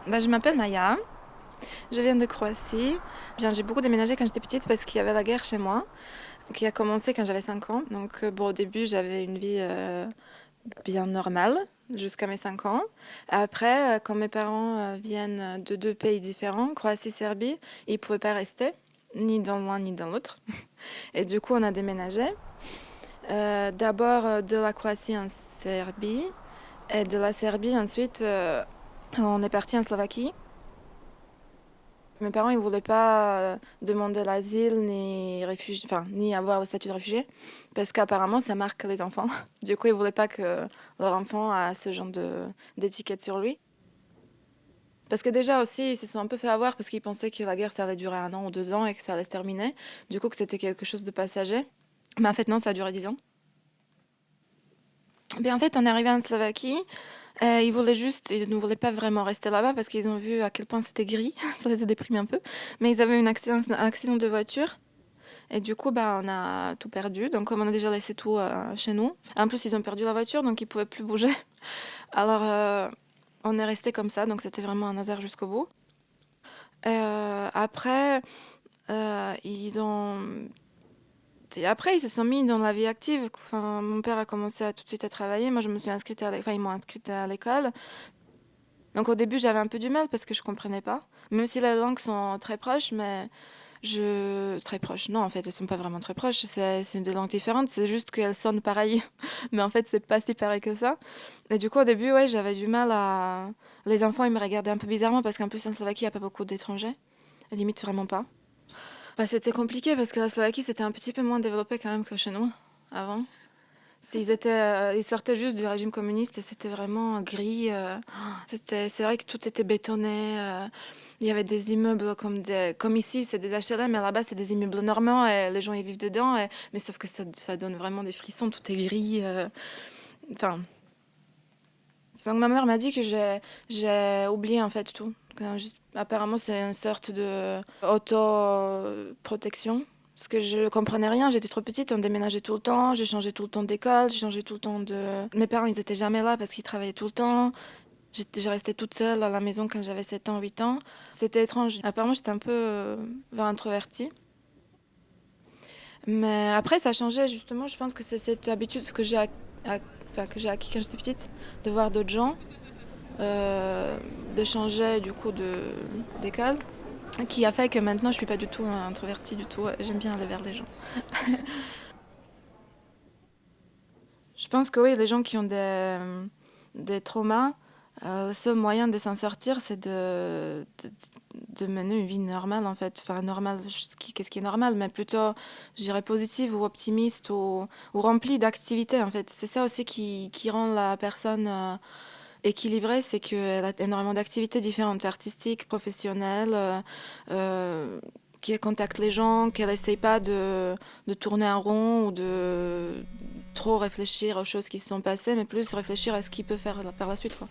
Je m'appelle Maya, je viens de Croatie. J'ai beaucoup déménagé quand j'étais petite parce qu'il y avait la guerre chez moi, qui a commencé quand j'avais 5 ans. Donc au début, j'avais une vie bien normale jusqu'à mes 5 ans. Après, quand mes parents viennent de deux pays différents, Croatie, Serbie, ils ne pouvaient pas rester, ni dans l'un ni dans l'autre. Et du coup, on a déménagé. D'abord de la Croatie en Serbie, et de la Serbie ensuite, on est parti en Slovaquie. Mes parents, ils voulaient pas demander l'asile ni avoir le statut de réfugié parce qu'apparemment ça marque les enfants. Du coup, ils voulaient pas que leur enfant a ce genre d'étiquette sur lui. Parce que déjà aussi, ils se sont un peu fait avoir parce qu'ils pensaient que la guerre ça allait durer 1 an ou 2 ans et que ça allait se terminer. Du coup, que c'était quelque chose de passager. Mais en fait, non, ça a duré 10 ans. En fait, on est arrivé en Slovaquie. Ils ne voulaient pas vraiment rester là-bas parce qu'ils ont vu à quel point c'était gris. Ça les a déprimés un peu. Mais ils avaient eu un accident de voiture. Et du coup, on a tout perdu. Donc, comme on a déjà laissé tout chez nous. En plus, ils ont perdu la voiture, donc ils ne pouvaient plus bouger. Alors, on est resté comme ça. Donc, c'était vraiment un hasard jusqu'au bout. Après, ils ont... Et après, ils se sont mis dans la vie active. Enfin, mon père a commencé tout de suite à travailler. Moi, je me suis inscrite ils m'ont inscrite à l'école. Donc, au début, j'avais un peu du mal parce que je comprenais pas. Même si les langues sont très proches, mais très proches. Non, en fait, elles sont pas vraiment très proches. C'est des langues différentes. C'est juste qu'elles sonnent pareil. Mais en fait, c'est pas si pareil que ça. Et du coup, au début, ouais, j'avais du mal à... Les enfants, ils me regardaient un peu bizarrement parce qu'en plus, en Slovaquie, il n'y a pas beaucoup d'étrangers. Limite, vraiment pas. C'était compliqué parce que la Slovaquie, c'était un petit peu moins développé quand même que chez nous, avant. Ils sortaient juste du régime communiste et c'était vraiment gris. C'est vrai que tout était bétonné. Il y avait des immeubles comme ici, c'est des HLM, mais là-bas, c'est des immeubles normands et les gens y vivent dedans. Mais sauf que ça donne vraiment des frissons, tout est gris. Enfin, donc ma mère m'a dit que j'ai oublié en fait tout. Apparemment, c'est une sorte de auto-protection. Parce que je comprenais rien, j'étais trop petite, on déménageait tout le temps, j'ai changé tout le temps d'école, j'ai changé tout le temps de... Mes parents, ils étaient jamais là parce qu'ils travaillaient tout le temps. J'ai resté toute seule à la maison quand j'avais 7 ans, 8 ans. C'était étrange. Apparemment, j'étais un peu introvertie. Mais après, ça a changé justement. Je pense que c'est cette habitude que j'ai acquis quand j'étais petite, de voir d'autres gens, de changer du coup d'école, qui a fait que maintenant, je suis pas du tout introvertie du tout. J'aime bien aller vers les gens. Je pense que oui, les gens qui ont des traumas, le seul moyen de s'en sortir, c'est de mener une vie normale, en fait. Enfin, normale, qu'est-ce qui est normal, mais plutôt, je dirais, positive ou optimiste ou remplie d'activités, en fait. C'est ça aussi qui rend la personne équilibrée, c'est qu'elle a énormément d'activités différentes, artistiques, professionnelles, qui contacte les gens, qu'elle essaye pas de tourner en rond ou de trop réfléchir aux choses qui se sont passées, mais plus réfléchir à ce qu'il peut faire par la suite, quoi.